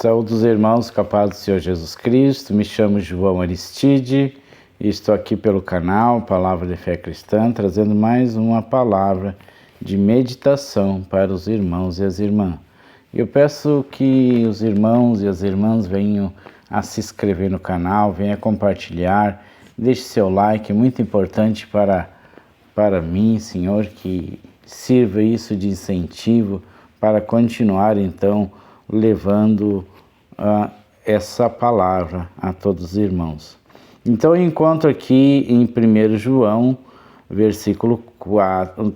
Saúde os irmãos, com a paz do Senhor Jesus Cristo. Me chamo João Aristide e estou aqui pelo canal Palavra de Fé Cristã, trazendo mais uma palavra de meditação para os irmãos e as irmãs. Eu peço que os irmãos e as irmãs venham a se inscrever no canal, venham a compartilhar, deixe seu like, é muito importante para mim, Senhor, que sirva isso de incentivo para continuar então levando essa palavra a todos os irmãos. Então eu encontro aqui em 1 João,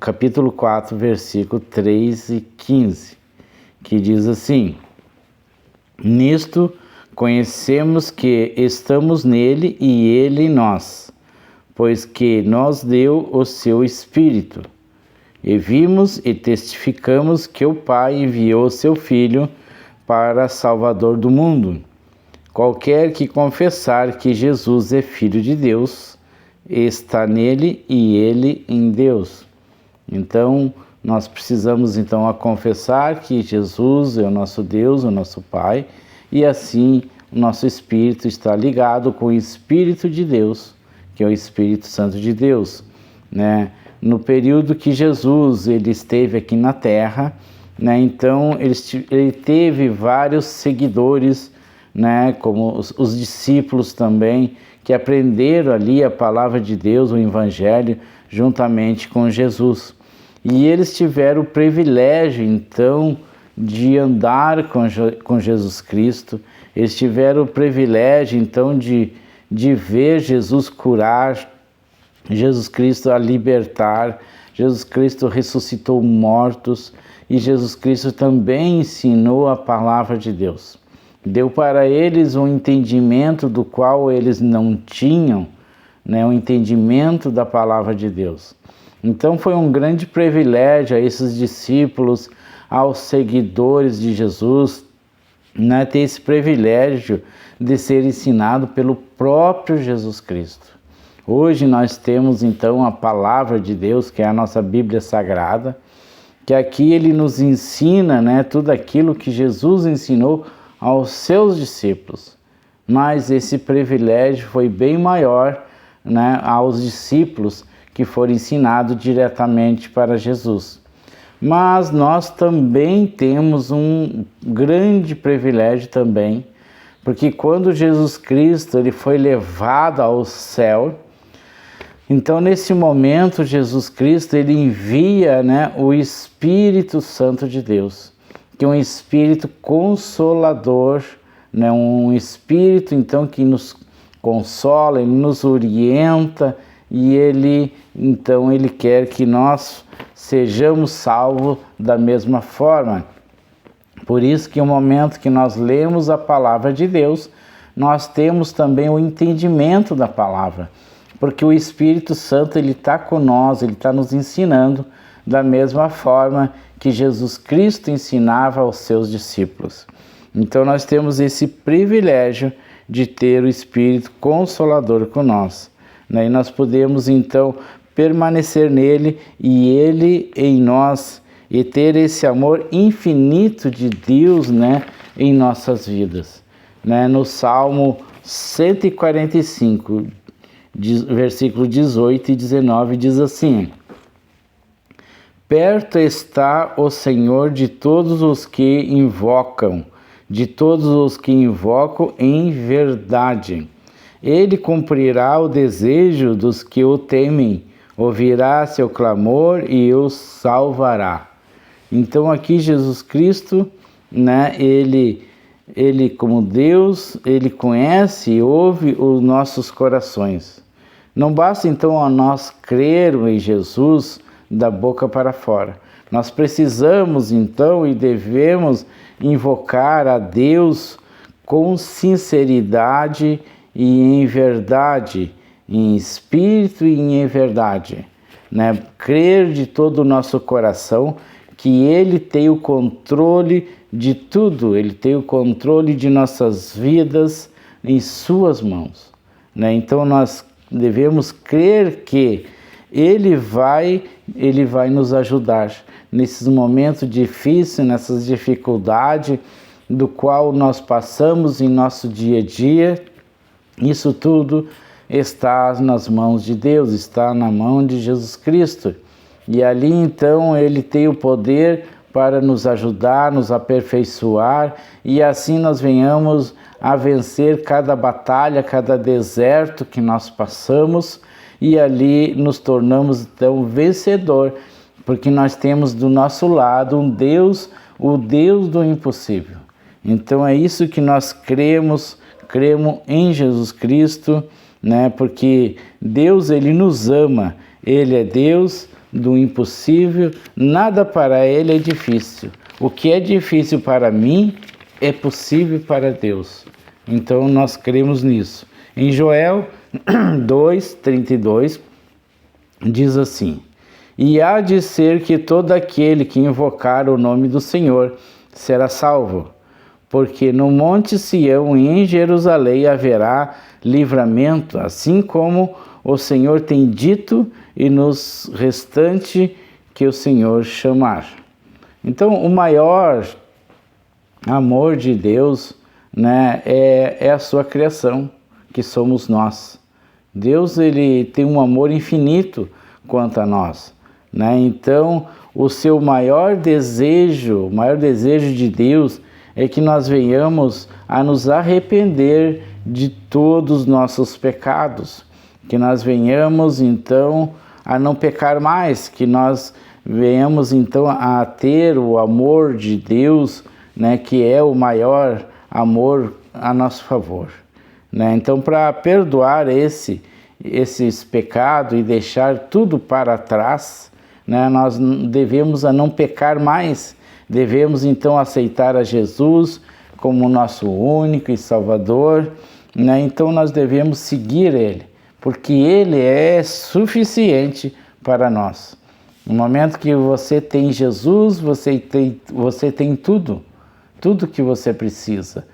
capítulo 4, versículo 3 e 15, que diz assim: Nisto conhecemos que estamos nele e ele em nós, pois que nos deu o seu Espírito. E vimos e testificamos que o Pai enviou o seu Filho para Salvador do mundo. Qualquer que confessar que Jesus é Filho de Deus, está nele e ele em Deus. Então, nós precisamos então confessar que Jesus é o nosso Deus, o nosso Pai, e assim o nosso espírito está ligado com o Espírito de Deus, que é o Espírito Santo de Deus, né? No período que Jesus ele esteve aqui na Terra, né, então ele teve vários seguidores, né, como os discípulos também, que aprenderam ali a palavra de Deus, o Evangelho, juntamente com Jesus. E eles tiveram o privilégio, então, de andar com Jesus Cristo, eles tiveram o privilégio, então, de ver Jesus curar, Jesus Cristo a libertar, Jesus Cristo ressuscitou mortos e Jesus Cristo também ensinou a palavra de Deus. Deu para eles um entendimento do qual eles não tinham, né, um entendimento da palavra de Deus. Então foi um grande privilégio a esses discípulos, aos seguidores de Jesus, né, ter esse privilégio de ser ensinado pelo próprio Jesus Cristo. Hoje nós temos então a palavra de Deus, que é a nossa Bíblia Sagrada, que aqui ele nos ensina, né, tudo aquilo que Jesus ensinou aos seus discípulos. Mas esse privilégio foi bem maior, né, aos discípulos que foram ensinados diretamente para Jesus. Mas nós também temos um grande privilégio também, porque quando Jesus Cristo ele foi levado ao céu, então, nesse momento, Jesus Cristo, ele envia, né, o Espírito Santo de Deus, que é um Espírito consolador, né, um Espírito, então, que nos consola, ele nos orienta e ele quer que nós sejamos salvos da mesma forma. Por isso que no momento que nós lemos a palavra de Deus, nós temos também o entendimento da palavra. Porque o Espírito Santo ele está com nós, ele está nos ensinando da mesma forma que Jesus Cristo ensinava aos seus discípulos. Então nós temos esse privilégio de ter o Espírito Consolador com nós, né? E nós podemos então permanecer nele e ele em nós e ter esse amor infinito de Deus, né, em nossas vidas, né? No Salmo 145, versículo 18 e 19 diz assim: Perto está o Senhor de todos os que invocam, em verdade. Ele cumprirá o desejo dos que o temem, ouvirá seu clamor e os salvará. Então aqui Jesus Cristo, né, ele como Deus, ele conhece e ouve os nossos corações. Não basta então a nós crermos em Jesus da boca para fora. Nós precisamos então e devemos invocar a Deus com sinceridade e em verdade, em espírito e em verdade, né? Crer de todo o nosso coração que Ele tem o controle de tudo, Ele tem o controle de nossas vidas em Suas mãos, né? Então nós devemos crer que Ele vai nos ajudar nesses momentos difíceis, nessas dificuldades, do qual nós passamos em nosso dia a dia, isso tudo está nas mãos de Deus, está na mão de Jesus Cristo. E ali então Ele tem o poder para nos ajudar, nos aperfeiçoar, e assim nós venhamos a vencer cada batalha, cada deserto que nós passamos, e ali nos tornamos então vencedor, porque nós temos do nosso lado um Deus, o Deus do impossível. Então é isso que nós cremos em Jesus Cristo, né? Porque Deus, Ele nos ama, Ele é Deus do impossível, nada para Ele é difícil. O que é difícil para mim é possível para Deus. Então nós cremos nisso. Em Joel 2:32 diz assim: e há de ser que todo aquele que invocar o nome do Senhor será salvo, porque no monte Sião e em Jerusalém haverá livramento, assim como o Senhor tem dito, e nos restante que o Senhor chamar. Então, o maior amor de Deus, né, é a sua criação, que somos nós. Deus, Ele tem um amor infinito quanto a nós, né? Então, o seu maior desejo de Deus é que nós venhamos a nos arrepender de todos os nossos pecados, que nós venhamos então a não pecar mais, que nós venhamos então a ter o amor de Deus, né, que é o maior amor a nosso favor, né? Então, para perdoar esses pecados e deixar tudo para trás, né, nós devemos a não pecar mais, devemos então aceitar a Jesus como nosso único e Salvador, né? Então nós devemos seguir Ele, porque Ele é suficiente para nós. No momento que você tem Jesus, você tem tudo que você precisa.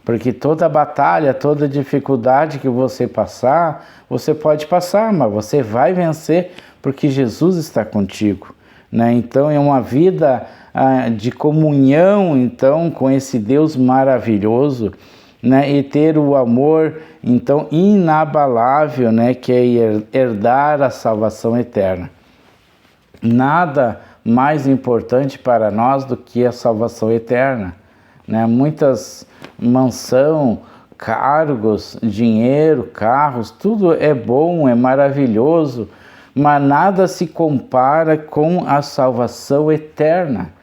Porque toda batalha, toda dificuldade que você passar, você pode passar, mas você vai vencer, porque Jesus está contigo, né? Então é uma vida de comunhão então com esse Deus maravilhoso, né? E ter o amor então inabalável, né? Que é herdar a salvação eterna. Nada mais importante para nós do que a salvação eterna, né? Muitas mansão, cargos, dinheiro, carros, tudo é bom, é maravilhoso, mas nada se compara com a salvação eterna,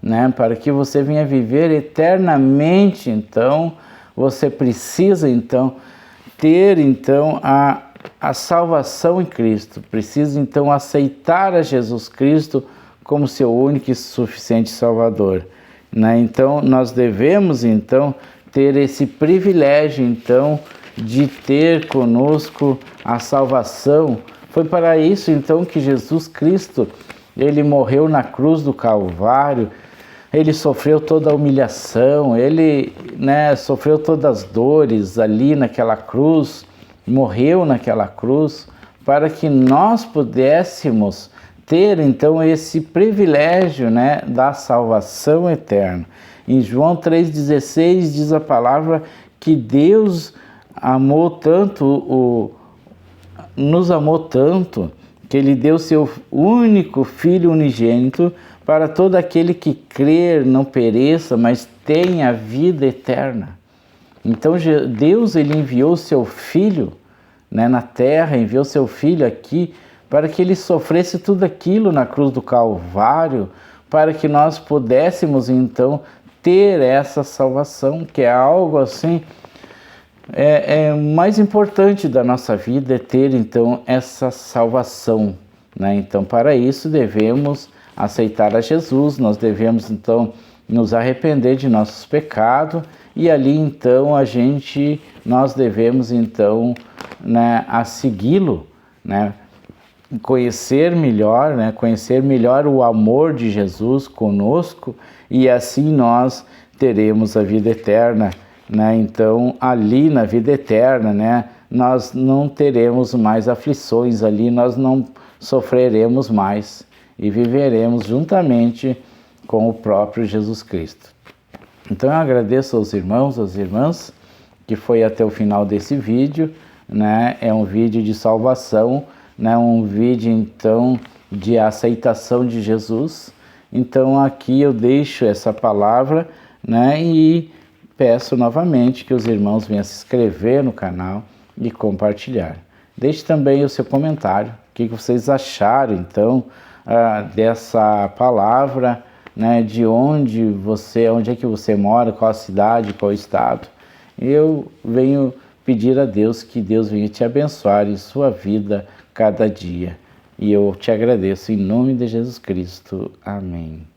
né? Para que você venha viver eternamente, então, você precisa, então, ter, então, a salvação em Cristo. Precisa, então, aceitar a Jesus Cristo como seu único e suficiente Salvador, né? Então, nós devemos, então, ter esse privilégio, então, de ter conosco a salvação. Foi para isso, então, que Jesus Cristo, Ele morreu na cruz do Calvário, Ele sofreu toda a humilhação, Ele, né, sofreu todas as dores ali naquela cruz, morreu naquela cruz, para que nós pudéssemos ter, então, esse privilégio, né, da salvação eterna. Em João 3,16 diz a palavra que Deus nos amou tanto, que Ele deu seu único Filho unigênito para todo aquele que crer não pereça, mas tenha vida eterna. Então Deus, Ele enviou o seu Filho, né, na terra, enviou seu Filho aqui para que Ele sofresse tudo aquilo na cruz do Calvário, para que nós pudéssemos então ter essa salvação, que é algo assim, mais importante da nossa vida, é ter então essa salvação, né? Então, para isso devemos aceitar a Jesus, nós devemos então nos arrepender de nossos pecados, e ali então nós devemos então, né, a segui-lo, né? Conhecer melhor o amor de Jesus conosco, e assim nós teremos a vida eterna, né? Então, ali na vida eterna, né, nós não teremos mais aflições, ali nós não sofreremos mais e viveremos juntamente com o próprio Jesus Cristo. Então eu agradeço aos irmãos, às irmãs, que foi até o final desse vídeo, né? É um vídeo de salvação, né? Um vídeo então de aceitação de Jesus. Então aqui eu deixo essa palavra, né? E peço novamente que os irmãos venham se inscrever no canal e compartilhar. Deixe também o seu comentário, o que vocês acharam então dessa palavra, né? De onde é que você mora, qual a cidade, qual o estado. Eu venho pedir a Deus que Deus venha te abençoar em sua vida cada dia. E eu te agradeço em nome de Jesus Cristo. Amém.